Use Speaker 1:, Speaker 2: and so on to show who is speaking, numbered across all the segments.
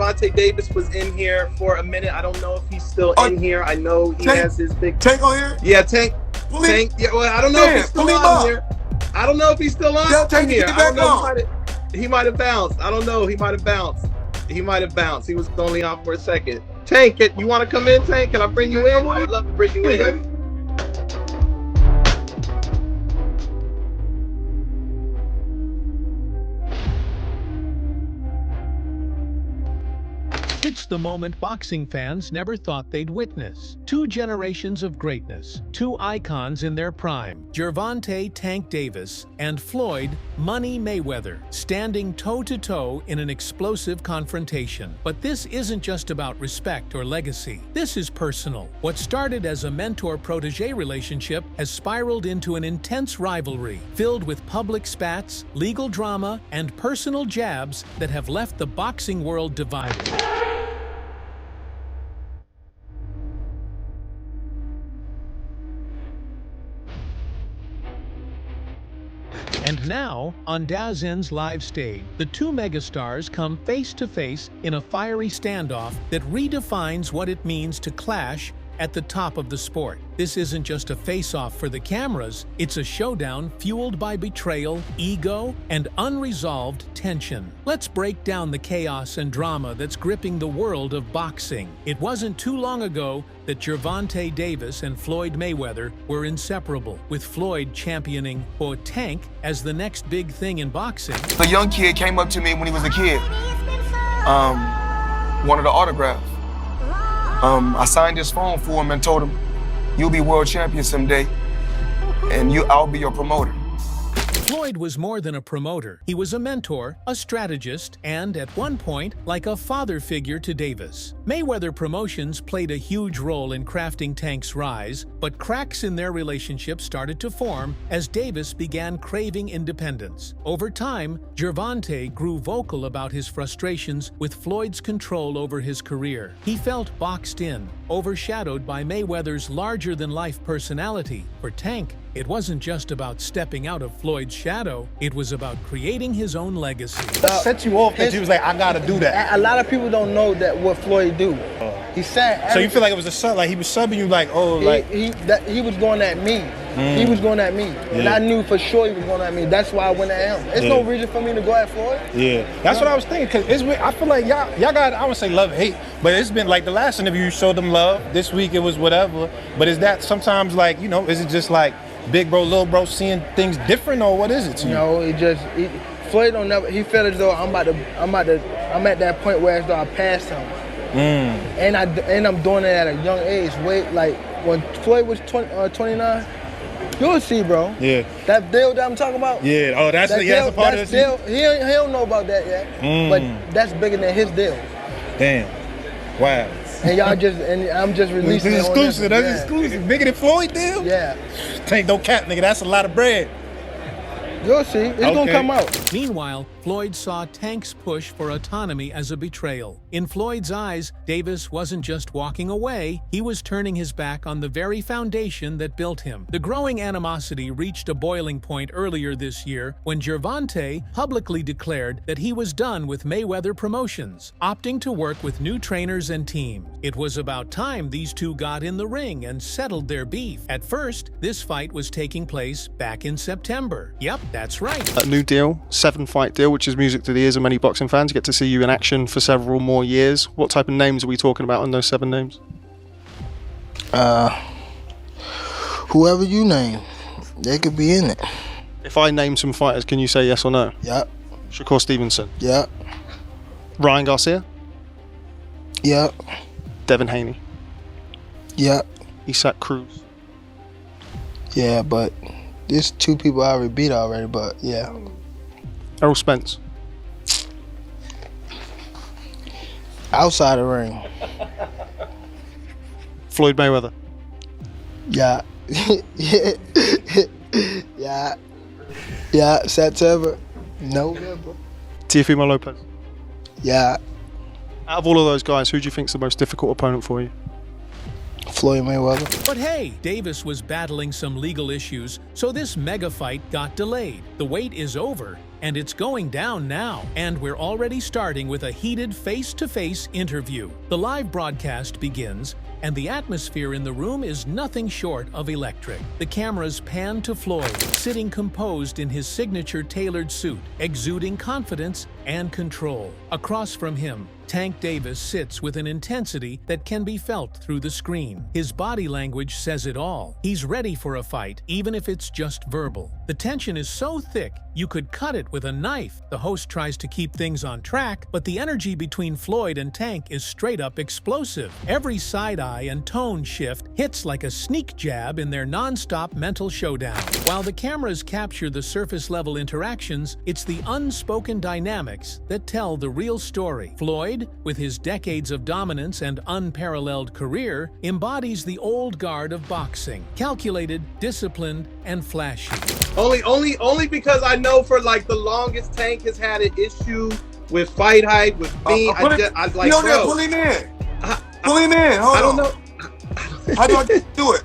Speaker 1: Gervonta Davis was in here for a minute. I don't know if he's still in here. I know he has his big
Speaker 2: Tank on here.
Speaker 1: Yeah, Tank. Yeah, well, I don't know if he's still on here. I don't know if he's still on here. I don't know. He might have bounced. I don't know. He might have bounced. He was only on for a second. Tank, you want to come in, Tank? Can I bring you in? I'd love to bring you in.
Speaker 3: It's the moment boxing fans never thought they'd witness. Two generations of greatness, two icons in their prime, Gervonta "Tank" Davis and Floyd "Money" Mayweather, standing toe-to-toe in an explosive confrontation. But this isn't just about respect or legacy. This is personal. What started as a mentor-protégé relationship has spiraled into an intense rivalry, filled with public spats, legal drama, and personal jabs that have left the boxing world divided. And now, on DAZN's live stage, the two megastars come face to face in a fiery standoff that redefines what it means to clash at the top of the sport. This isn't just a face-off for the cameras, it's a showdown fueled by betrayal, ego, and unresolved tension. Let's break down the chaos and drama that's gripping the world of boxing. It wasn't too long ago that Gervonta Davis and Floyd Mayweather were inseparable, with Floyd championing Tank as the next big thing in boxing.
Speaker 2: The young kid came up to me when he was a kid, wanted an autograph. I signed his phone for him and told him, "You'll be world champion someday, and I'll be your promoter."
Speaker 3: Floyd was more than a promoter. He was a mentor, a strategist, and at one point, like a father figure to Davis. Mayweather Promotions played a huge role in crafting Tank's rise, but cracks in their relationship started to form as Davis began craving independence. Over time, Gervonta grew vocal about his frustrations with Floyd's control over his career. He felt boxed in, overshadowed by Mayweather's larger-than-life personality. For Tank, it wasn't just about stepping out of Floyd's shadow, it was about creating his own legacy.
Speaker 4: What set you off that you was like, I gotta do that?
Speaker 5: A lot of people don't know that what Floyd do. He said.
Speaker 4: So you feel like it was a sub, like he was subbing you, like, oh, like
Speaker 5: he was going at me. He was going at me, and I knew for sure he was going at me. That's why I went at him. There's no reason for me to go at Floyd.
Speaker 4: Yeah, that's what I was thinking. Cause I feel like y'all got, I wouldn't say love hate, but it's been like the last interview you showed them love. This week it was whatever. But is that sometimes like, you know, is it just like big bro, little bro seeing things different, or what is it to you?
Speaker 5: No, Floyd don't never. He felt as though I'm at that point where as though I passed him. And I'm doing it at a young age. Like when Floyd was 29, you'll see, bro.
Speaker 4: Yeah.
Speaker 5: That deal that I'm talking about.
Speaker 4: Yeah. Oh, that's a part of this.
Speaker 5: Deal. He don't know about that yet. But that's bigger than his deal.
Speaker 4: Damn. Wow.
Speaker 5: And I'm just releasing.
Speaker 4: This is exclusive. That's exclusive. Bigger than Floyd deal.
Speaker 5: Yeah.
Speaker 4: Tank don't cap, nigga. That's a lot of bread.
Speaker 5: You'll see. It's gonna come out.
Speaker 3: Meanwhile, Floyd saw Tank's push for autonomy as a betrayal. In Floyd's eyes, Davis wasn't just walking away, he was turning his back on the very foundation that built him. The growing animosity reached a boiling point earlier this year when Gervonta publicly declared that he was done with Mayweather Promotions, opting to work with new trainers and teams. It was about time these two got in the ring and settled their beef. At first, this fight was taking place back in September. Yep, that's right.
Speaker 6: A new deal, 7-fight deal, which is music to the ears of many boxing fans. Get to see you in action for several more years. What type of names are we talking about in those 7 names?
Speaker 5: Whoever you name, they could be in it.
Speaker 6: If I name some fighters, can you say yes or no?
Speaker 5: Yep.
Speaker 6: Shakur Stevenson.
Speaker 5: Yep.
Speaker 6: Ryan Garcia.
Speaker 5: Yep.
Speaker 6: Devin Haney.
Speaker 5: Yep.
Speaker 6: Isaac Cruz.
Speaker 5: Yeah, but there's 2 people I already beat already, but yeah.
Speaker 6: Errol Spence.
Speaker 5: Outside the ring.
Speaker 6: Floyd Mayweather.
Speaker 5: Yeah. Yeah. Yeah. September. November.
Speaker 6: Teofimo Lopez.
Speaker 5: Yeah.
Speaker 6: Out of all of those guys, who do you think's the most difficult opponent for you?
Speaker 5: Floyd Mayweather.
Speaker 3: But hey, Davis was battling some legal issues, so this mega fight got delayed. The wait is over, And it's going down now. And we're already starting with a heated face-to-face interview. The live broadcast begins, and the atmosphere in the room is nothing short of electric. The cameras pan to Floyd, sitting composed in his signature tailored suit, exuding confidence and control. Across from him, Tank Davis sits with an intensity that can be felt through the screen. His body language says it all. He's ready for a fight, even if it's just verbal. The tension is so thick, you could cut it with a knife. The host tries to keep things on track, but the energy between Floyd and Tank is straight up explosive. Every side eye and tone shift hits like a sneak jab in their non-stop mental showdown. While the cameras capture the surface-level interactions, it's the unspoken dynamics that tell the real story. Floyd, with his decades of dominance and unparalleled career, embodies the old guard of boxing, calculated, disciplined, and flashy.
Speaker 1: Only because I know for like the longest Tank has had an issue with fight height, with being.
Speaker 2: Pull him in. Hold on.
Speaker 1: I don't know.
Speaker 2: How do I do it?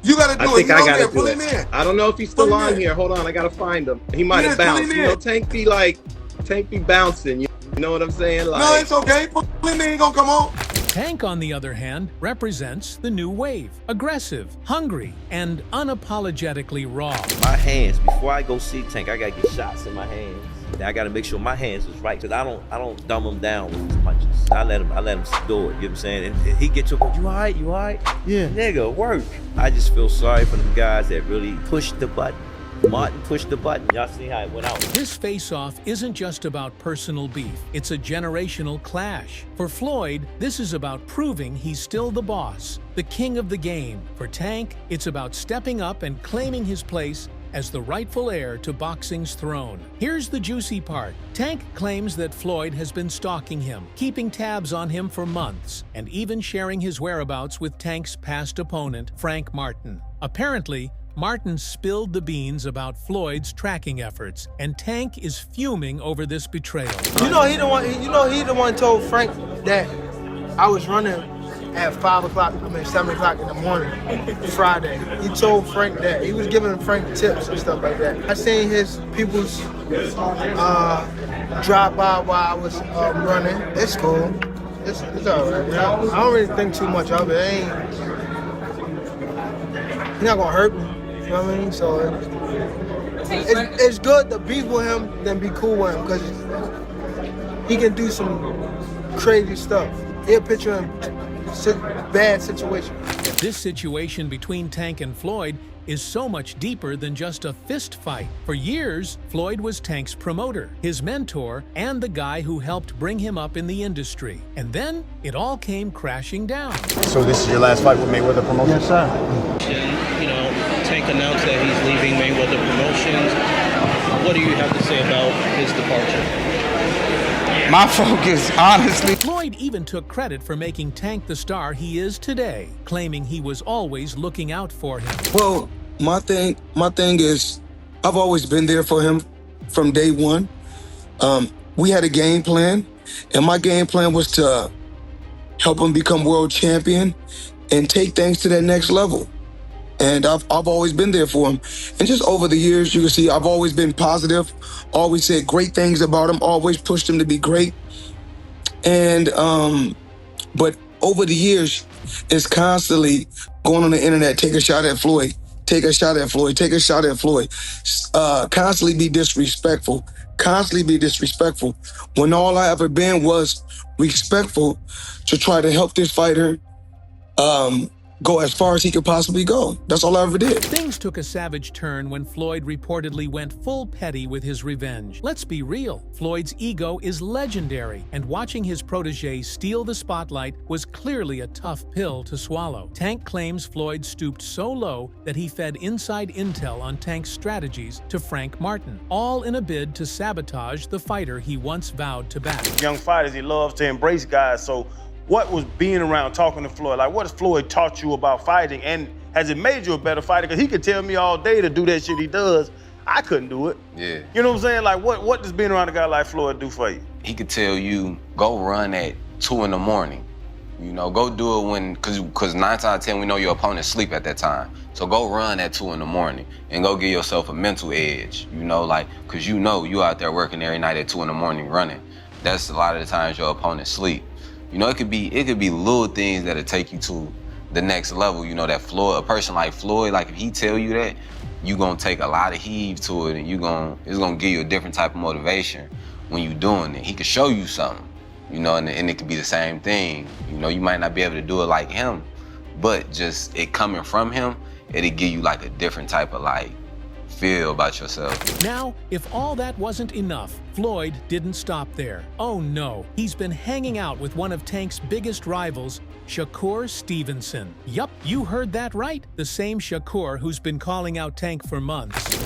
Speaker 2: You gotta do it.
Speaker 1: I think I gotta
Speaker 2: pull
Speaker 1: do
Speaker 2: him
Speaker 1: it.
Speaker 2: in.
Speaker 1: I don't know if he's still on here. Hold on, I gotta find him. He might have bounced. You know, Tank be bouncing. You know what I'm saying? Like,
Speaker 2: no, it's okay. Pull him in. He gonna come on.
Speaker 3: Tank, on the other hand, represents the new wave. Aggressive, hungry, and unapologetically raw.
Speaker 7: My hands, before I go see Tank, I gotta get shots in my hands. I gotta make sure my hands is right, because I don't dumb him down with his punches. I let him do it, you know what I'm saying? And he get to a, you all right? Yeah. Nigga, work. I just feel sorry for them guys that really pushed the button. Martin pushed the button. Y'all see how it went out.
Speaker 3: This face-off isn't just about personal beef. It's a generational clash. For Floyd, this is about proving he's still the boss, the king of the game. For Tank, it's about stepping up and claiming his place as the rightful heir to boxing's throne. Here's the juicy part. Tank claims that Floyd has been stalking him, keeping tabs on him for months, and even sharing his whereabouts with Tank's past opponent, Frank Martin. Apparently, Martin spilled the beans about Floyd's tracking efforts, and Tank is fuming over this betrayal.
Speaker 5: You know he the one told Frank that I was running at 7 o'clock in the morning, Friday. He told Frank that. He was giving Frank tips and stuff like that. I seen his people's drive by while I was running. It's cool. It's all right. I don't really think too much of it. He's not gonna hurt me. You know what I mean? So it's good to beef with him than be cool with him, because he can do some crazy stuff. He'll put you in bad situation.
Speaker 3: This situation between Tank and Floyd is so much deeper than just a fist fight. For years, Floyd was Tank's promoter, his mentor, and the guy who helped bring him up in the industry. And then it all came crashing down.
Speaker 4: So this is your last fight with Mayweather Promotions?
Speaker 8: Yes, sir. And, you know, Tank announced that he's leaving Mayweather Promotions. What do you have to say about his departure?
Speaker 9: My focus, honestly.
Speaker 3: Floyd even took credit for making Tank the star he is today, claiming he was always looking out for him.
Speaker 9: Well, my thing is, I've always been there for him from day one. We had a game plan, and my game plan was to help him become world champion and take things to that next level. And I've always been there for him. And just over the years, you can see I've always been positive, always said great things about him, always pushed him to be great. And, but over the years, it's constantly going on the internet, take a shot at Floyd, take a shot at Floyd, take a shot at Floyd. Constantly be disrespectful, when all I ever been was respectful to try to help this fighter go as far as he could possibly go. That's all I ever did.
Speaker 3: Things took a savage turn when Floyd reportedly went full petty with his revenge. Let's be real, Floyd's ego is legendary, and watching his protege steal the spotlight was clearly a tough pill to swallow. Tank claims Floyd stooped so low that he fed inside intel on Tank's strategies to Frank Martin, all in a bid to sabotage the fighter he once vowed to back.
Speaker 10: Young fighters, he loves to embrace guys, so what was being around talking to Floyd? Like, what has Floyd taught you about fighting? And has it made you a better fighter? Because he could tell me all day to do that shit he does. I couldn't do it.
Speaker 2: Yeah.
Speaker 10: You know what I'm saying? Like, what does being around a guy like Floyd do for you?
Speaker 11: He could tell you, go run at 2 in the morning. You know, go do it when, cause 9 times out of 10 we know your opponent sleep at that time. So go run at 2 in the morning and go give yourself a mental edge. You know, like, cause you know you out there working every night at 2 in the morning running. That's a lot of the times your opponent sleep. You know, it could be little things that'll take you to the next level. You know, that Floyd, a person like Floyd, like if he tell you that, you gonna take a lot of heave to it, and it's gonna give you a different type of motivation when you doing it. He could show you something. You know, and it could be the same thing. You know, you might not be able to do it like him, but just it coming from him, it'll give you like a different type of like feel about yourself.
Speaker 3: Now, if all that wasn't enough, Floyd didn't stop there. Oh no, he's been hanging out with one of Tank's biggest rivals, Shakur Stevenson. Yup, you heard that right. The same Shakur who's been calling out Tank for months.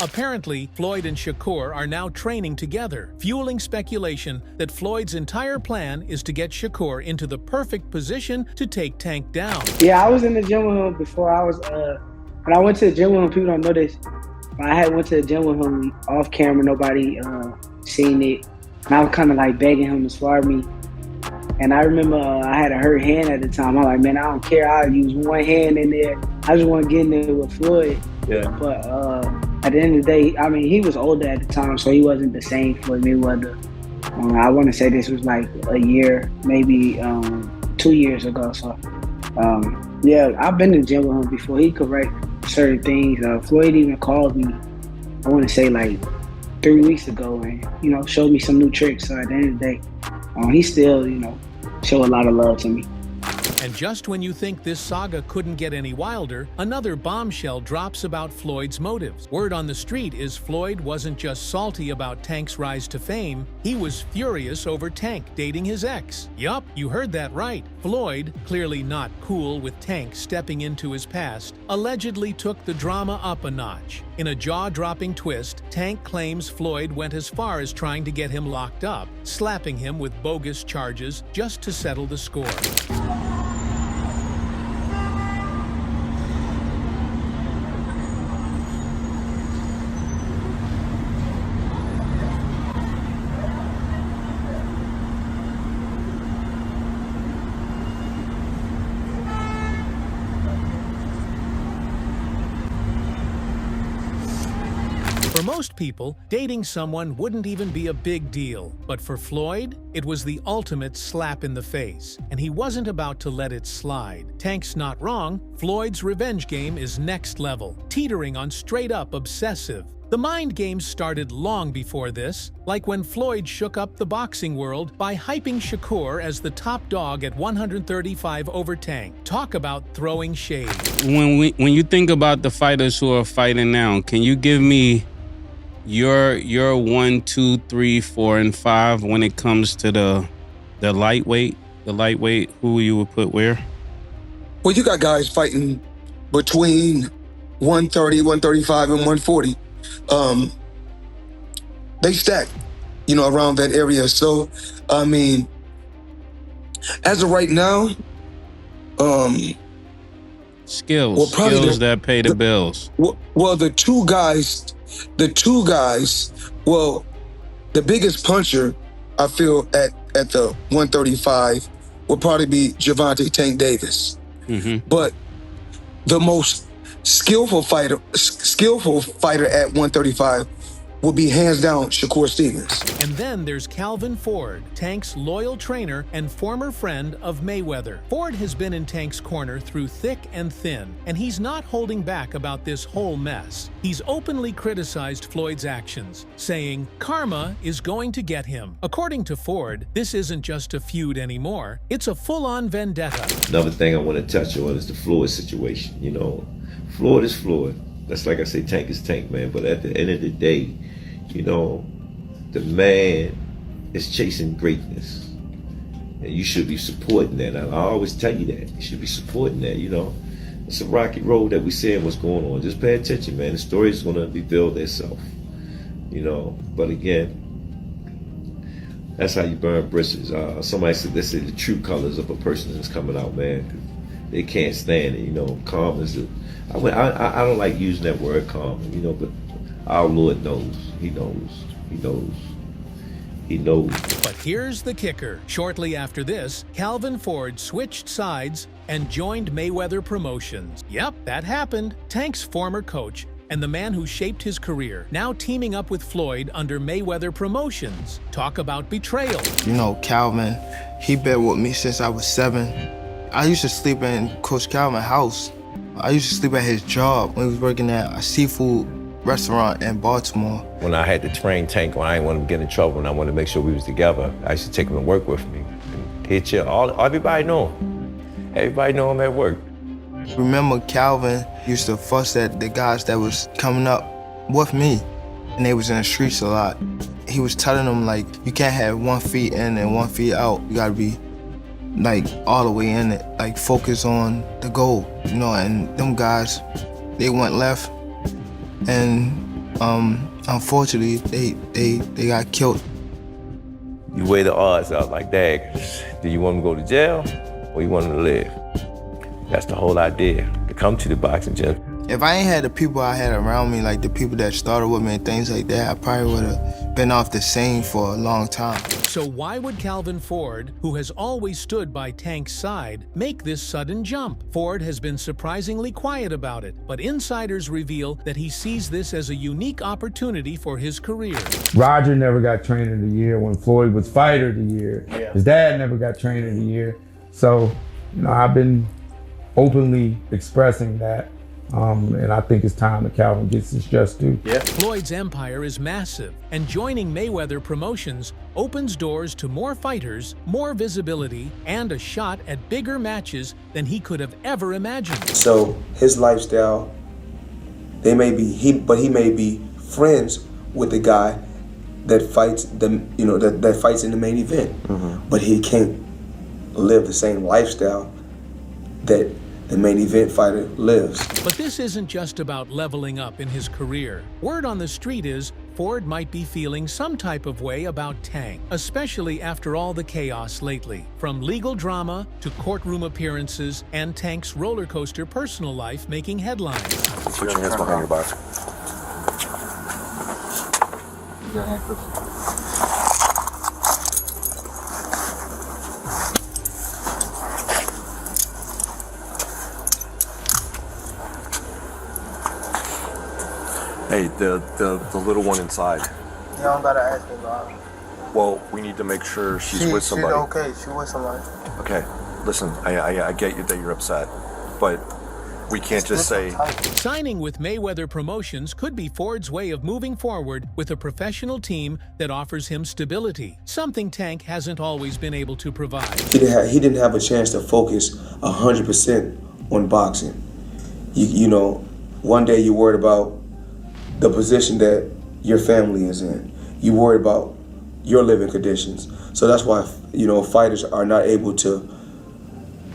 Speaker 3: Apparently, Floyd and Shakur are now training together, fueling speculation that Floyd's entire plan is to get Shakur into the perfect position to take Tank down.
Speaker 12: Yeah, I was in the gym with him before I was, when I went to the gym with him, people don't know this, but I had went to the gym with him off camera, nobody seen it, and I was kind of like begging him to spar me. And I remember I had a hurt hand at the time. I'm like, man, I don't care. I'll use one hand in there. I just want to get in there with Floyd.
Speaker 1: Yeah.
Speaker 12: But at the end of the day, I mean, he was older at the time, so he wasn't the same Floyd Mayweather. I want to say this was like a year, maybe 2 years ago. So, yeah, I've been in the gym with him before. He correct certain things. Floyd even called me, I want to say like 3 weeks ago, and, you know, showed me some new tricks. So at the end of the day, he still, you know, show a lot of love to me.
Speaker 3: And just when you think this saga couldn't get any wilder, another bombshell drops about Floyd's motives. Word on the street is Floyd wasn't just salty about Tank's rise to fame, he was furious over Tank dating his ex. Yup, you heard that right. Floyd, clearly not cool with Tank stepping into his past, allegedly took the drama up a notch. In a jaw-dropping twist, Tank claims Floyd went as far as trying to get him locked up, slapping him with bogus charges just to settle the score. For most people, dating someone wouldn't even be a big deal. But for Floyd, it was the ultimate slap in the face, and he wasn't about to let it slide. Tank's not wrong, Floyd's revenge game is next level, teetering on straight-up obsessive. The mind games started long before this, like when Floyd shook up the boxing world by hyping Shakur as the top dog at 135 over Tank. Talk about throwing shade.
Speaker 13: When you think about the fighters who are fighting now, can you give me your 1, 2, 3, 4, and 5 when it comes to the lightweight? The lightweight, who you would put where?
Speaker 9: Well, you got guys fighting between 130, 135, and 140. They stack, you know, around that area. So, I mean, as of right now,
Speaker 13: skills that pay the bills.
Speaker 9: Well, the two guys, well, the biggest puncher, I feel, at the 135 would probably be Gervonta Tank Davis.
Speaker 13: Mm-hmm.
Speaker 9: But the most skillful fighter at 135 will be hands down Shakur Stevens.
Speaker 3: And then there's Calvin Ford, Tank's loyal trainer and former friend of Mayweather. Ford has been in Tank's corner through thick and thin, and he's not holding back about this whole mess. He's openly criticized Floyd's actions, saying karma is going to get him. According to Ford, this isn't just a feud anymore, it's a full-on vendetta.
Speaker 7: Another thing I want to touch on is the Floyd situation. You know, Floyd is Floyd. That's like I say, Tank is Tank, man. But at the end of the day, you know, the man is chasing greatness. And you should be supporting that. I always tell you that. You should be supporting that, you know. It's a rocky road that we're seeing what's going on. Just pay attention, man. The story is going to reveal itself, you know. But again, that's how you burn bridges. Somebody said, they say the true colors of a person is coming out, man. they can't stand it. You know, calm is I don't like using that word calm. You know, but our Lord knows. He knows. He knows. He knows.
Speaker 3: But here's the kicker. Shortly after this, Calvin Ford switched sides and joined Mayweather Promotions. Yep, that happened. Tank's former coach and the man who shaped his career, now teaming up with Floyd under Mayweather Promotions. Talk about betrayal.
Speaker 14: You know, Calvin, he been with me since I was 7. I used to sleep in Coach Calvin's house. I used to sleep at his job when he was working at a seafood restaurant in Baltimore.
Speaker 7: When I had to train Tank, when I didn't want him to get in trouble and I wanted to make sure we was together, I used to take him to work with me. And he'd chill. Everybody know him. Everybody know him at work.
Speaker 14: Remember, Calvin used to fuss at the guys that was coming up with me, and they was in the streets a lot. He was telling them, like, you can't have 1 foot in and 1 foot out. You gotta be, like, all the way in it, like, focus on the goal, you know, and them guys, they went left, and unfortunately, they got killed.
Speaker 7: You weigh the odds out like that. Do you want him to go to jail or you want him to live? That's the whole idea, to come to the boxing gym.
Speaker 14: If I ain't had the people I had around me, like the people that started with me and things like that, I probably would have been off the scene for a long time.
Speaker 3: So why would Calvin Ford, who has always stood by Tank's side, make this sudden jump? Ford has been surprisingly quiet about it, but insiders reveal that he sees this as a unique opportunity for his career.
Speaker 15: Roger never got Trainer of the Year when Floyd was Fighter of the Year. Yeah. His dad never got Trainer of the Year. So, you know, I've been openly expressing that. And I think it's time that Calvin gets his just due.
Speaker 3: Yeah. Floyd's empire is massive, and joining Mayweather Promotions opens doors to more fighters, more visibility, and a shot at bigger matches than he could have ever imagined.
Speaker 2: So his lifestyle, he may be friends with the guy that fights that fights in the main event, but he can't live the same lifestyle that the main event fighter lives.
Speaker 3: But this isn't just about leveling up in his career. Word on the street is Ford might be feeling some type of way about Tank, especially after all the chaos lately. From legal drama to courtroom appearances and Tank's roller coaster personal life making headlines.
Speaker 16: Put your hands behind your back. Hey, the little one inside.
Speaker 5: You don't gotta ask me about her.
Speaker 16: Well, we need to make sure she's with somebody.
Speaker 5: She's okay, she's with somebody.
Speaker 16: Okay, listen, I get you that you're upset, but we can't just say...
Speaker 3: Signing with Mayweather Promotions could be Ford's way of moving forward with a professional team that offers him stability, something Tank hasn't always been able to provide.
Speaker 2: He didn't have a chance to focus 100% on boxing. You know, one day you're worried about the position that your family is in. You worry about your living conditions. So that's why, you know, fighters are not able to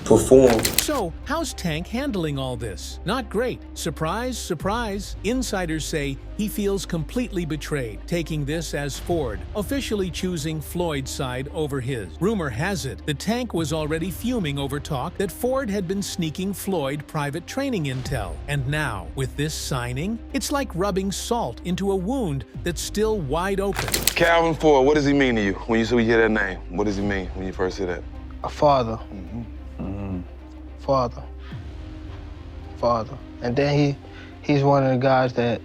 Speaker 2: perform.
Speaker 3: So, how's Tank handling all this? Not great. Surprise, surprise. Insiders say he feels completely betrayed, taking this as Ford officially choosing Floyd's side over his. Rumor has it the Tank was already fuming over talk that Ford had been sneaking Floyd private training intel. And now, with this signing, it's like rubbing salt into a wound that's still wide open.
Speaker 17: Calvin Ford, what does he mean to you when you hear that name? What does he mean when you first hear that?
Speaker 5: A father. Father. And then he's one of the guys that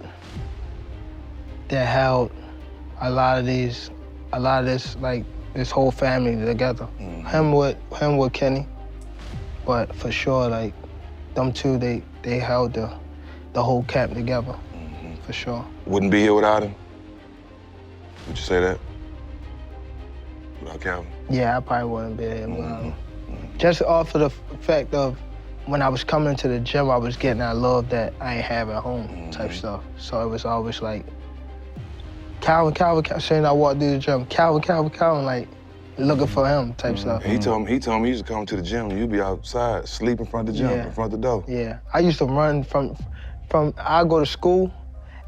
Speaker 5: held a lot of this, like, this whole family together. Him with Kenny, but for sure, like, them two, they held the whole camp together, for sure.
Speaker 17: Wouldn't be here without him? Would you say that? Without Calvin?
Speaker 5: Yeah, I probably wouldn't be here without him. Just off of the fact of when I was coming to the gym, I was getting that love that I ain't have at home type stuff. So it was always like, Calvin, saying I walked through the gym, Calvin, like looking for him type stuff.
Speaker 17: He told me he used to come to the gym and you'd be outside, sleep in front of the gym, in front of the door.
Speaker 5: Yeah, I used to run from I go to school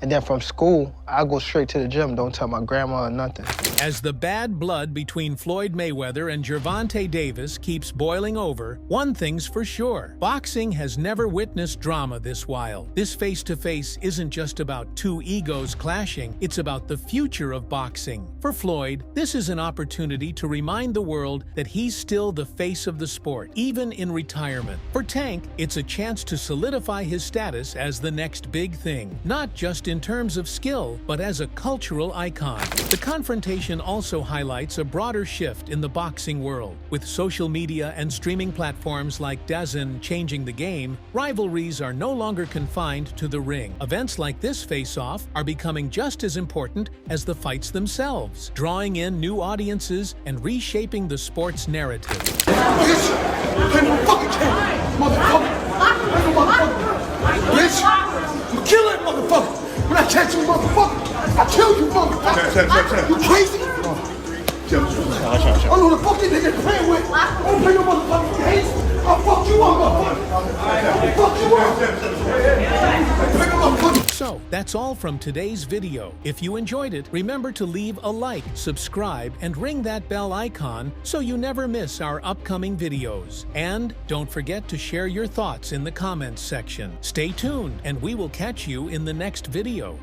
Speaker 5: And then from school, I go straight to the gym. Don't tell my grandma or nothing.
Speaker 3: As the bad blood between Floyd Mayweather and Gervonta Davis keeps boiling over, one thing's for sure. Boxing has never witnessed drama this wild. This face-to-face isn't just about two egos clashing, it's about the future of boxing. For Floyd, this is an opportunity to remind the world that he's still the face of the sport, even in retirement. For Tank, it's a chance to solidify his status as the next big thing, not just in terms of skill, but as a cultural icon. The confrontation also highlights a broader shift in the boxing world. With social media and streaming platforms like DAZN changing the game, rivalries are no longer confined to the ring. Events like this face-off are becoming just as important as the fights themselves, drawing in new audiences and reshaping the sport's narrative.
Speaker 9: Bitch, I'm killing motherfucker. When I catch you, motherfucker, I kill you, motherfucker. You crazy? I know the fuck you nigga playing with. I don't play no motherfucking games. I'll fuck you up, motherfucker.
Speaker 3: So, that's all from today's video. If you enjoyed it, remember to leave a like, subscribe, and ring that bell icon so you never miss our upcoming videos. And don't forget to share your thoughts in the comments section. Stay tuned, and we will catch you in the next video.